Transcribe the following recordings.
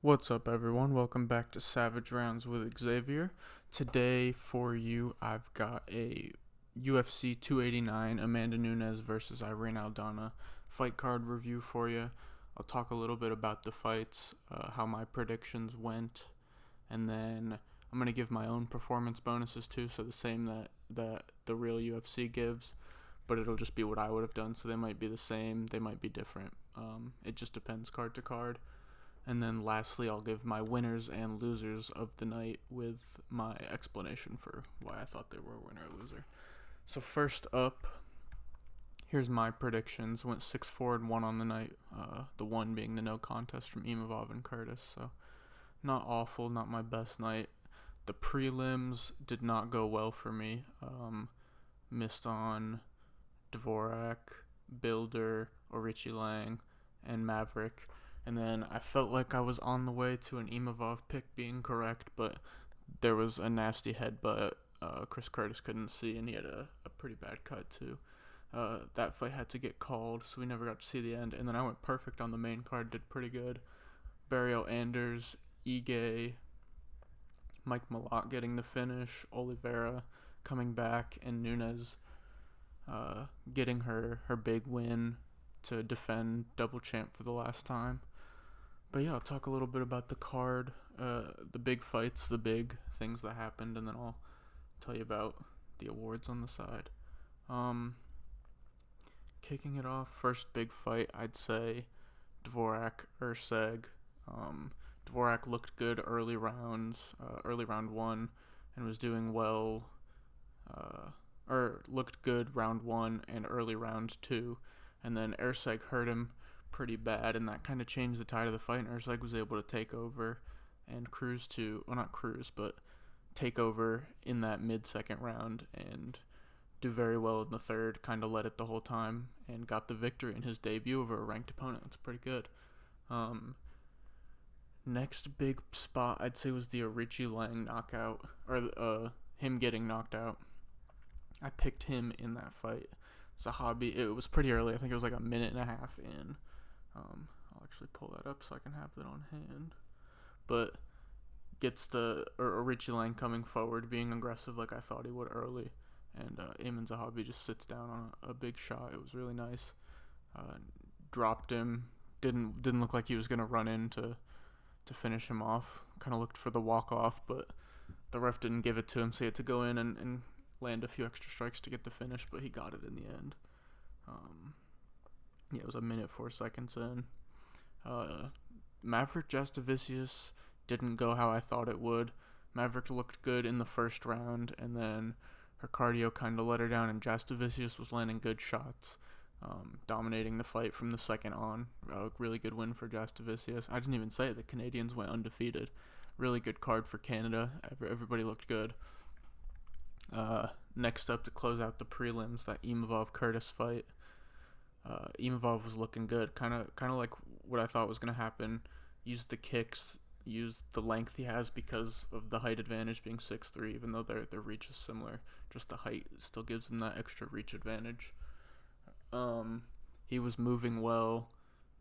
What's up, everyone? Welcome back to Savage Rounds with Xavier. Today, for you, I've got a UFC 289 Amanda Nunes versus Aldana fight card review for you. I'll talk a little bit about the fights, how my predictions went, and then I'm going to give my own performance bonuses too, so the same that the real UFC gives, but it'll just be what I would have done, so they might be the same, they might be different. It just depends card to card. And then lastly, I'll give my winners and losers of the night with my explanation for why I thought they were a winner or loser. So first up, here's my predictions. Went 6-4-1 on the night. The one being the no contest from Imavov and Curtis. So not awful, not my best night. The prelims did not go well for me. Missed on Dvorak, Builder, Orichi Lang, and Maverick. And then I felt like I was on the way to an Imavov pick being correct, but there was a nasty headbutt Chris Curtis couldn't see, and he had a pretty bad cut too. That fight had to get called, so we never got to see the end. And then I went perfect on the main card, did pretty good. Barrio Anders, Ige, Mike Malott getting the finish, Oliveira coming back, and Nunes getting her big win to defend double champ for the last time. But yeah, I'll talk a little bit about the card, the big fights, the big things that happened, and then I'll tell you about the awards on the side. Kicking it off, first big fight, I'd say Dvorak Erceg. Dvorak looked good early rounds, early round one, and was doing well, or looked good round one and early round two, and then Erceg hurt him pretty bad, and that kind of changed the tide of the fight, and Erceg was able to take over and take over in that mid-second round and do very well in the third, kind of led it the whole time, and got the victory in his debut over a ranked opponent. That's pretty good. Next big spot, I'd say, was the Orichi Lang knockout, or him getting knocked out. I picked him in that fight. Zahabi, it was pretty early. I think it was like a minute and a half in. I'll actually pull that up so I can have that on hand. But gets Orichi Lang coming forward, being aggressive like I thought he would early, and Ayman Zahabi just sits down on a big shot. It was really nice. Dropped him. Didn't look like he was gonna run in to finish him off. Kind of looked for the walk off, but the ref didn't give it to him, so he had to go in and land a few extra strikes to get the finish, but he got it in the end. It was a minute 4 seconds in. Maverick Jastovicius didn't go how I thought it would. Maverick looked good in the first round, and then her cardio kind of let her down, and Jastovicius was landing good shots, dominating the fight from the second on. A really good win for Jastovicius. I didn't even say it. The Canadians went undefeated. Really good card for Canada. Everybody looked good. Next up, to close out the prelims, that Imavov-Curtis fight. Imavov was looking good, kind of like what I thought was going to happen. Used the kicks, used the length he has because of the height advantage being 6'3", even though their reach is similar. Just the height still gives him that extra reach advantage. He was moving well,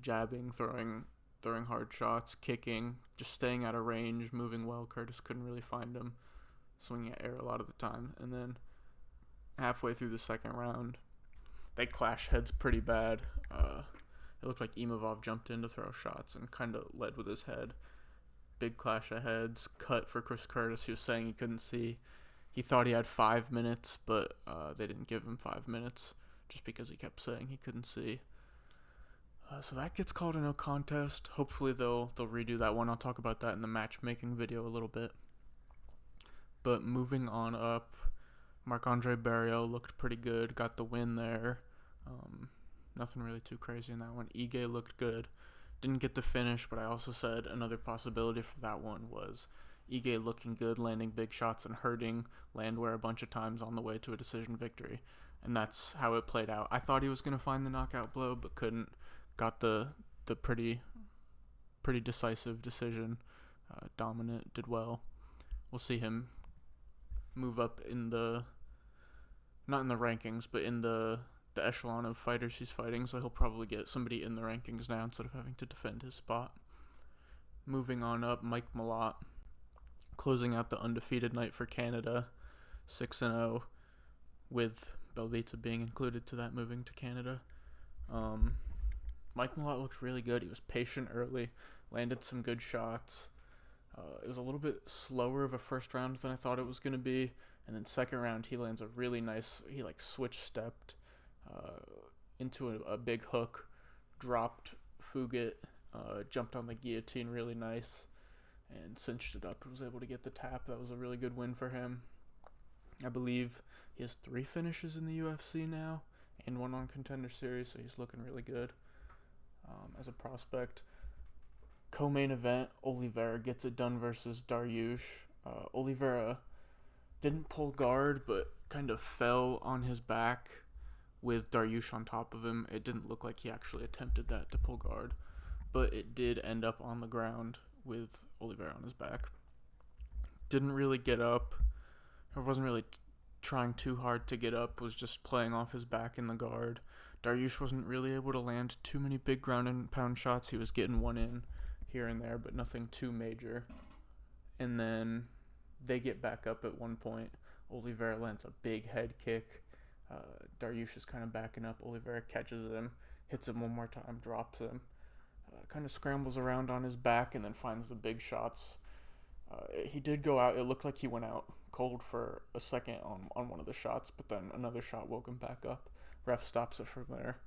jabbing, throwing hard shots, kicking, just staying out of range, moving well. Curtis couldn't really find him, swinging at air a lot of the time. And then halfway through the second round, they clashed heads pretty bad. It looked like Imavov jumped in to throw shots and kind of led with his head. Big clash of heads. Cut for Chris Curtis. He was saying he couldn't see. He thought he had 5 minutes, but they didn't give him 5 minutes just because he kept saying he couldn't see. So that gets called a no contest. Hopefully they'll redo that one. I'll talk about that in the matchmaking video a little bit. But moving on up, Marc-Andre Barrio looked pretty good. Got the win there. Nothing really too crazy in that one. Ige looked good. Didn't get the finish, but I also said another possibility for that one was Ige looking good, landing big shots and hurting Landwehr a bunch of times on the way to a decision victory. And that's how it played out. I thought he was going to find the knockout blow, but couldn't. Got the pretty decisive decision. Dominant, did well. We'll see him move up in not in the rankings, but in the echelon of fighters he's fighting, so he'll probably get somebody in the rankings now instead of having to defend his spot. moving on up, Mike Malott closing out the undefeated night for Canada, 6-0, with Belbita being included to that, moving to Canada. Mike Malott looked really good. He was patient early, landed some good shots. It was a little bit slower of a first round than I thought it was going to be, and then second round he lands a really nice, he switch stepped into a big hook, dropped Fugit, jumped on the guillotine really nice, and cinched it up and was able to get the tap. That was a really good win for him. I believe he has 3 finishes in the UFC now and 1 on Contender Series, so he's looking really good as a prospect. Co-main event, Oliveira gets it done versus Dariush. Oliveira didn't pull guard, but kind of fell on his back with Dariush on top of him. It didn't look like he actually attempted that to pull guard, but it did end up on the ground with Oliveira on his back. Didn't really get up, or wasn't really trying too hard to get up, was just playing off his back in the guard. Dariush wasn't really able to land too many big ground and pound shots. He was getting one in here and there, but nothing too major. And then they get back up at one point. Oliveira lands a big head kick. Dariush is kind of backing up. Oliveira catches him, hits him one more time, drops him. Kind of scrambles around on his back and then finds the big shots. He did go out. It looked like he went out cold for a second on one of the shots, but then another shot woke him back up. Ref stops it from there.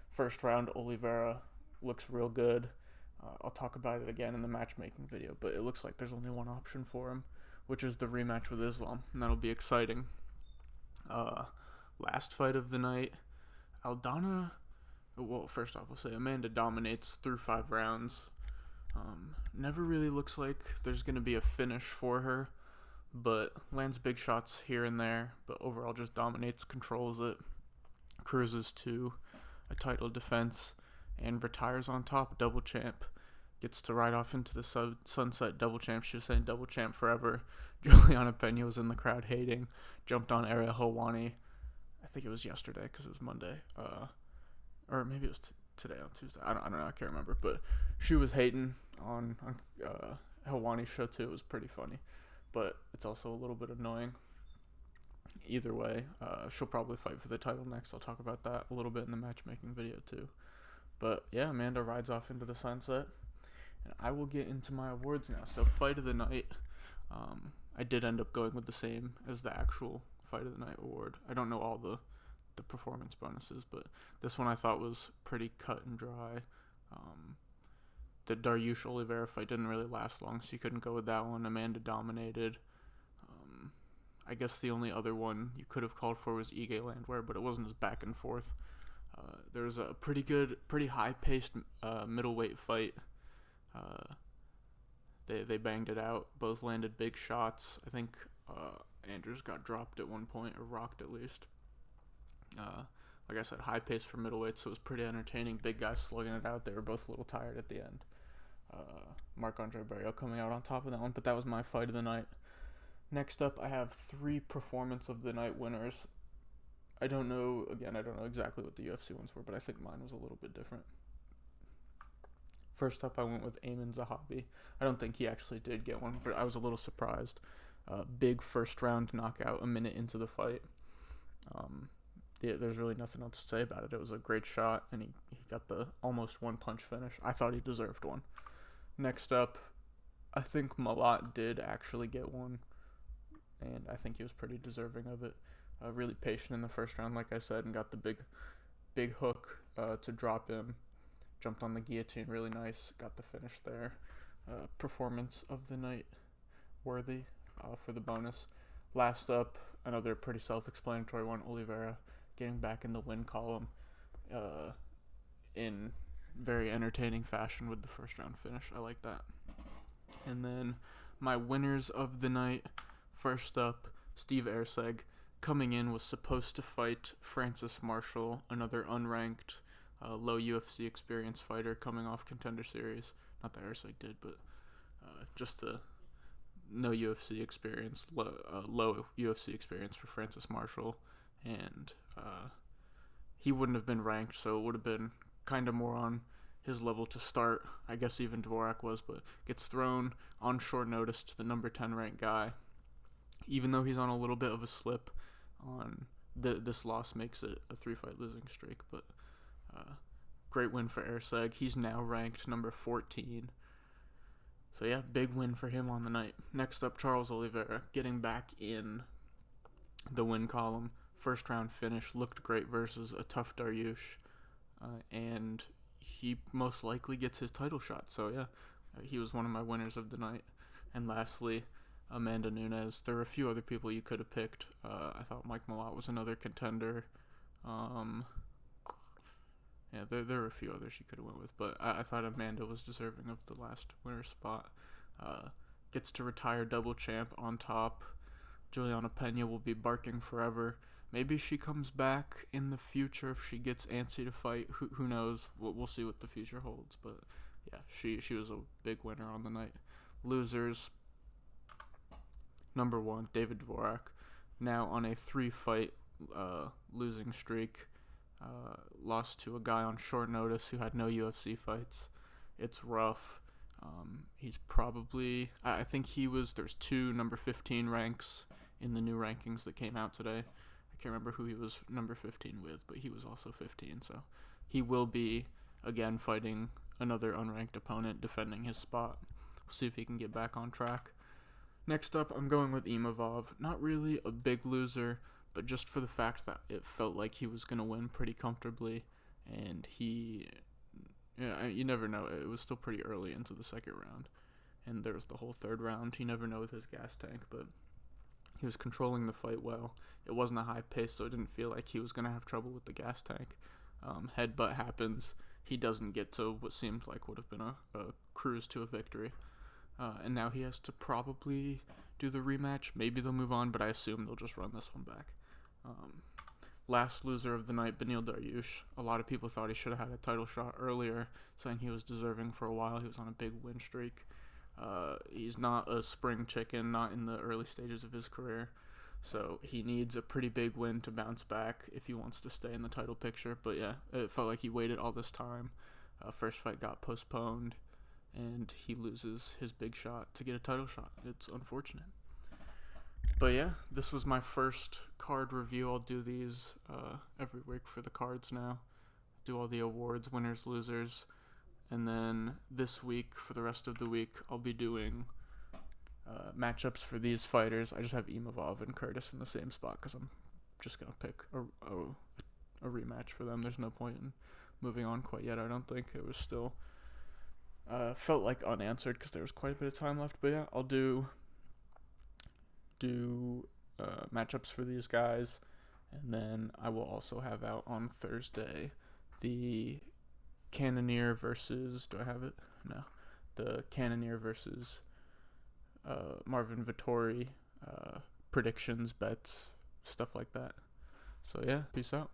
First round, Oliveira looks real good. I'll talk about it again in the matchmaking video, but it looks like there's only one option for him, which is the rematch with Islam, and that'll be exciting. Last fight of the night, Aldana, well, first off, I'll say Amanda dominates through 5 rounds. Never really looks like there's going to be a finish for her, but lands big shots here and there, but overall just dominates, controls it, cruises to a title defense, and retires on top, double champ. Gets to ride off into the sunset, double champ. She was saying double champ forever. Juliana Pena was in the crowd hating. Jumped on Ariel Helwani. I think it was yesterday because it was Monday. Or maybe it was today on Tuesday. I don't know. I can't remember. But she was hating on Helwani's show too. It was pretty funny. But it's also a little bit annoying. Either way, she'll probably fight for the title next. I'll talk about that a little bit in the matchmaking video too. But yeah, Amanda rides off into the sunset. And I will get into my awards now. So fight of the night, I did end up going with the same as the actual fight of the night award. I don't know all the performance bonuses, but this one I thought was pretty cut and dry. The Dariush Oliveira fight didn't really last long, so you couldn't go with that one. Amanda dominated. I guess the only other one you could have called for was Ige Landwehr, but it wasn't as back and forth. There was a pretty high-paced middleweight fight. They banged it out. Both landed big shots. I think Andrews got dropped at one point, or rocked at least. Like I said, high-paced for middleweight, so it was pretty entertaining. Big guys slugging it out. They were both a little tired at the end. Marc-Andre Barriault coming out on top of that one, but that was my fight of the night. Next up, I have 3 performance of the night winners. I don't know exactly what the UFC ones were, but I think mine was a little bit different. First up, I went with Ayman Zahabi. I don't think he actually did get one, but I was a little surprised. Big first round knockout a minute into the fight. Yeah, there's really nothing else to say about it. It was a great shot, and he got the almost one-punch finish. I thought he deserved one. Next up, I think Malott did actually get one, and I think he was pretty deserving of it. Really patient in the first round, like I said, and got the big hook to drop him. Jumped on the guillotine really nice. Got the finish there. Performance of the night worthy for the bonus. Last up, another pretty self-explanatory one. Oliveira getting back in the win column in very entertaining fashion with the first round finish. I like that. And then my winners of the night. First up, Steve Erceg. Coming in, was supposed to fight Francis Marshall, another unranked, low UFC experience fighter coming off Contender Series. Not that Erceg did, but just the no UFC experience, low UFC experience for Francis Marshall. And he wouldn't have been ranked, so it would have been kind of more on his level to start. I guess even Dvorak was, but gets thrown on short notice to the number 10 ranked guy. Even though he's on a little bit of a slip on this loss makes it a 3-fight losing streak, but great win for Erceg. He's now ranked number 14. So yeah, big win for him on the night. Next up, Charles Oliveira getting back in the win column. First round finish, looked great versus a tough Dariush, and he most likely gets his title shot. So yeah, he was one of my winners of the night. And lastly, Amanda Nunes. There were a few other people you could have picked. I thought Mike Malott was another contender. Yeah, there were a few others you could have went with, but I thought Amanda was deserving of the last winner spot. Gets to retire double champ on top. Juliana Pena will be barking forever. Maybe she comes back in the future if she gets antsy to fight. Who knows? We'll see what the future holds. But yeah, she was a big winner on the night. Losers. Number 1, David Dvorak, now on a 3-fight losing streak. Lost to a guy on short notice who had no UFC fights. It's rough. He's probably, I think there's 2 number 15 ranks in the new rankings that came out today. I can't remember who he was number 15 with, but he was also 15. So he will be, again, fighting another unranked opponent, defending his spot. We'll see if he can get back on track. Next up, I'm going with Imavov. Not really a big loser, but just for the fact that it felt like he was going to win pretty comfortably, and you never know. It was still pretty early into the second round, and there was the whole third round. You never know with his gas tank, but he was controlling the fight well. It wasn't a high pace, so it didn't feel like he was going to have trouble with the gas tank. Headbutt happens. He doesn't get to what seemed like would have been a cruise to a victory. And now he has to probably do the rematch. Maybe they'll move on, but I assume they'll just run this one back. Last loser of the night, Beneil Dariush. A lot of people thought he should have had a title shot earlier, saying he was deserving for a while. He was on a big win streak. He's not a spring chicken, not in the early stages of his career. So he needs a pretty big win to bounce back if he wants to stay in the title picture. But yeah, it felt like he waited all this time. First fight got postponed, and he loses his big shot to get a title shot. It's unfortunate. But yeah, this was my first card review. I'll do these every week for the cards now. Do all the awards, winners, losers. And then this week, for the rest of the week, I'll be doing matchups for these fighters. I just have Imavov and Curtis in the same spot because I'm just going to pick a rematch for them. There's no point in moving on quite yet, I don't think. It was still felt like unanswered because there was quite a bit of time left. But yeah, I'll do matchups for these guys, and then I will also have out on Thursday the Cannonier versus, do I have it? No. The Cannonier versus Marvin Vittori, predictions, bets, stuff like that. So yeah, peace out.